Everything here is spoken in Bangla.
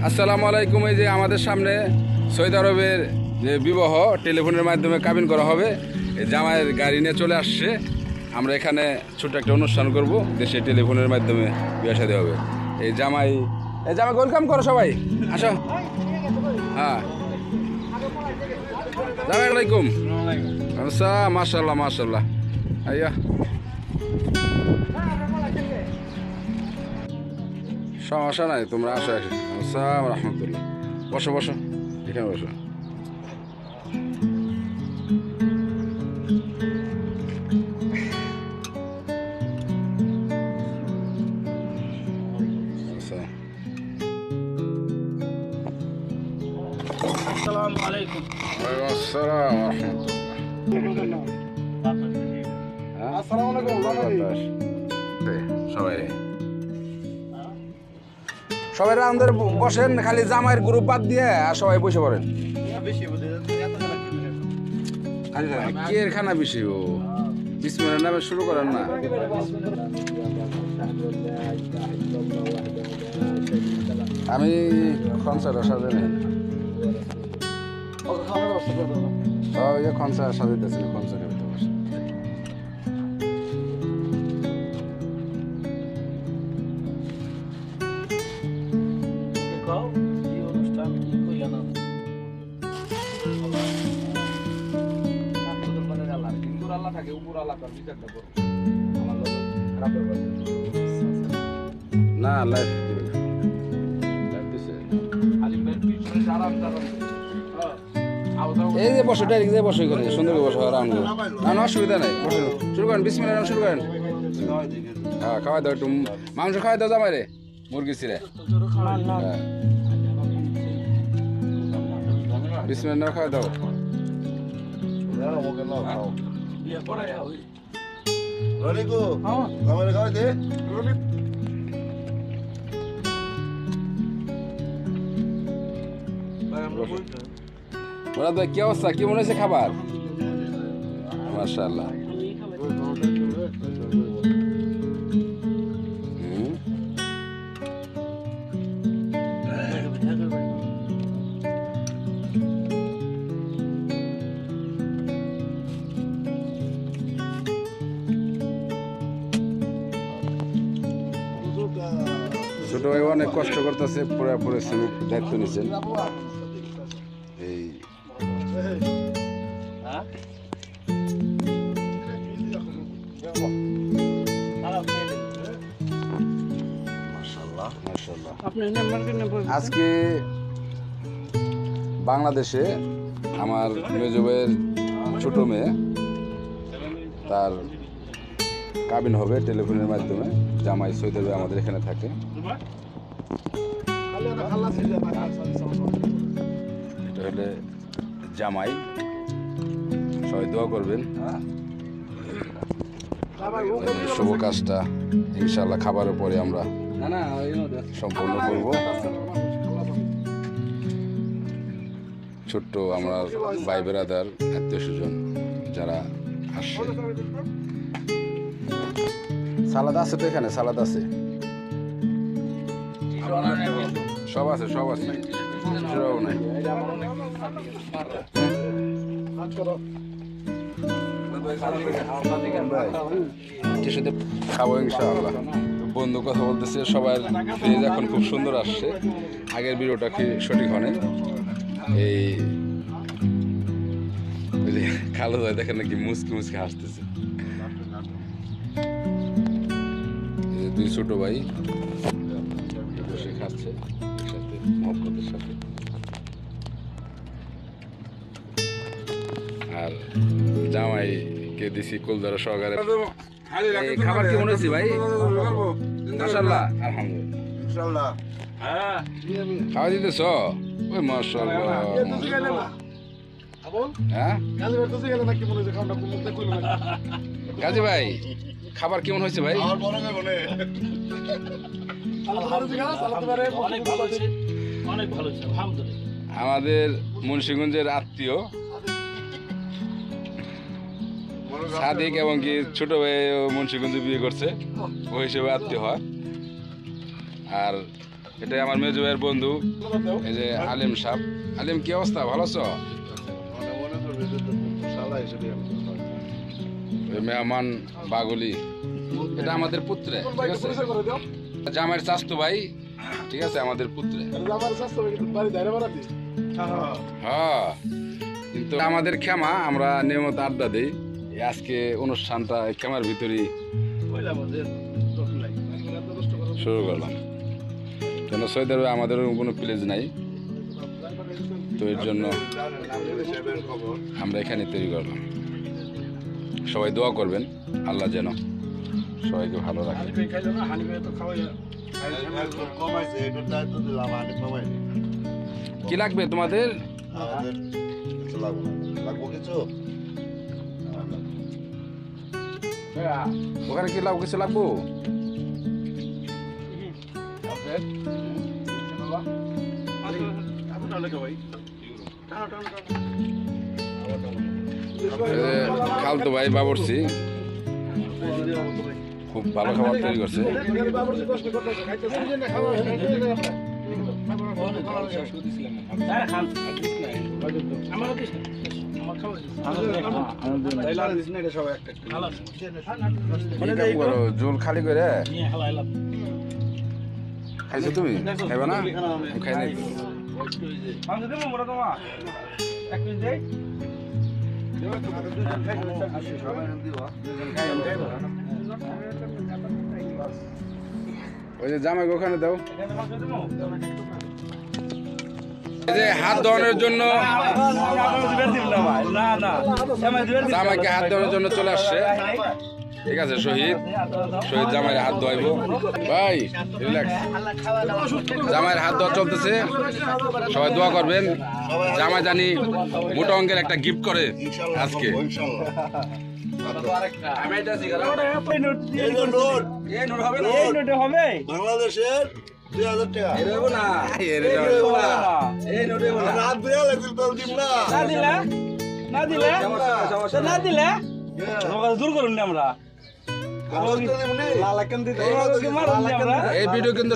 আসসালামু আলাইকুম। এই যে আমাদের সামনে সৌদি আরবের যে বিবাহ টেলিফোনের মাধ্যমে কাবিন করা হবে, এই জামাইয়ের গাড়ি নিয়ে চলে আসছে। আমরা এখানে ছোট একটা অনুষ্ঠান করব, দেশে টেলিফোনের মাধ্যমে বিয়ে শাদী হবে। এই জামাই ওয়েলকাম করো সবাই, আসো। হ্যাঁ, জামাই আলাইকুম। আচ্ছা, মাশাল্লাহ মাশাল্লাহ। আইয়া, সমস্যা নাই, তোমরা আসো। আসসালাম রহমতুল্লাহ। বসো বসো, এখানে বসো। আসসালামু আলাইকুম। ওয়ালাইকুম আসসালাম রহমতুল্লাহ। আসসালামু আলাইকুম। সবাই সবাই রাউন্ডের বসেন, খালি জামাইয়ের গ্রুপ বাদ দিয়ে আর সবাই বসে পড়েন। কে খানা বেশি ও বিসমিল্লাহর নামে শুরু করেন না। আমি কনসার্ট সাজে নেই, কনসার্ট সাজাইতেছি, কনসার্টের ভিতরে বসে। না লাইফ এই যে বসো, ডাইরেক্ট যে বসো, করে সুন্দর করে বসো, আরাম করে। না অসুবিধা নাই, বসে শুরু করেন, বিসমিল্লাহ শুরু করেন। হ্যাঁ, খাওয়াই দাও, একটু মাংস খাওয়াই দাও জামাই রে, মুরগি ছিঁড়ে। বিসমিল্লাহ খাওয়াই দাও। ওরা তো কি অবস্থা, কি মনে হয়েছে খাবার? মাশাআল্লাহ। ছোট ভাই অনেক কষ্ট করতেছে, পুরা পরিশ্রমিক দায়িত্ব নিচ্ছেন। এই আজকে বাংলাদেশে আমার মেজো ভাইয়ের ছোট মেয়ে, তার কাবিন হবে টেলিফোনের মাধ্যমে। জামাই সৌদি আরবে আমাদের এখানে থাকে। এটা হলে জামাই, সবাই দোয়া করবেন শুভ কাজটা ইনশাআল্লাহ খাবারের পরে আমরা সম্পূর্ণ করব। ছোট্ট আমরা ভাই বেরাদার, আত্মীয় স্বজন যারা আসছে। সালাদ আছে তো এখানে, সালাদ আছে, সব আছে, সব আছে, সেটাও নাই। খাবো ইনশাআল্লাহ। বন্ধু কথা বলতেছে, সবার ফেজ এখন খুব সুন্দর আসছে, আগের ভিডিওটা কি সঠিক হয়। এই খালো ভাই দেখেন নাকি মুসকি মুসকি হাসতেছে। দুই ছোট ভাই বসে খাচ্ছে একসাথে মহব্বতের সাথে। আর জামাইকে দিছি কোলদারা সহকারে। খাবার কেমন হয়েছে ভাই? মাশাআল্লাহ, আলহামদুলিল্লাহ। খাওয়া দিতেছ? ওই মাশাআল্লাহ। হ্যাঁ গাজী ভাই, খাবার কেমন হয়েছে ভাই? আমাদের মুন্সিগঞ্জের আত্মীয় সাদিক এবং কি ছোট ভাই মুন্সিগঞ্জে বিয়ে করছে, ওই হিসেবে আত্মীয় হয়। আর এটাই আমার মেজো ভাইয়ের বন্ধু, এই যে আলিম সাহেব। আলিম, কি অবস্থা, ভালো আছো? ওই মেহমান বাগুলি, এটা আমাদের পুত্রে, ঠিক আছে? জামাইয়ের চাস্তু ভাই, ঠিক আছে, আমাদের পুত্রে। হ্যাঁ, কিন্তু আমাদের ক্ষমা, আমরা নিয়মিত আড্ডা দিই। এই আজকে অনুষ্ঠানটা এই ক্ষমার ভিতরেই শুরু করলাম, কেন সৌদি আরবে আমাদের কোনো প্লেস নাই, তো এর জন্য আমরা এখানে তৈরি করলাম। সবাই দোয়া করবেন, আল্লাহ যেন সবাইকে ভালো রাখে। কি লাগবে তোমাদের? ওখানে কি লাগবে, কিছু লাগবো? খালতো ভাই বাবরচি খুব ভালো খাবার তৈরি করছে। জোল খালি করে খাইছো তুমি? খাইবা না? খাই নাই। ওই যে জামাই ওখানে দাও। এই যে হাত ধোয়ানোর জন্য, জামাইকে হাত ধোয়ানোর জন্য চলে আসছে, ঠিক আছে? শহীদ জামাইয়ের হাত ধোয়াইবো। ভাই রিল্যাক্স, জামাইয়ের হাত ধোয়া চলতেছে, সবাই দোয়া করবেন জামাই জানি মোটা অঙ্কের একটা গিফট করে আজকে। বাংলাদেশের 2000 টাকা দূর করুন আমরা এই ভিডিও কিন্তু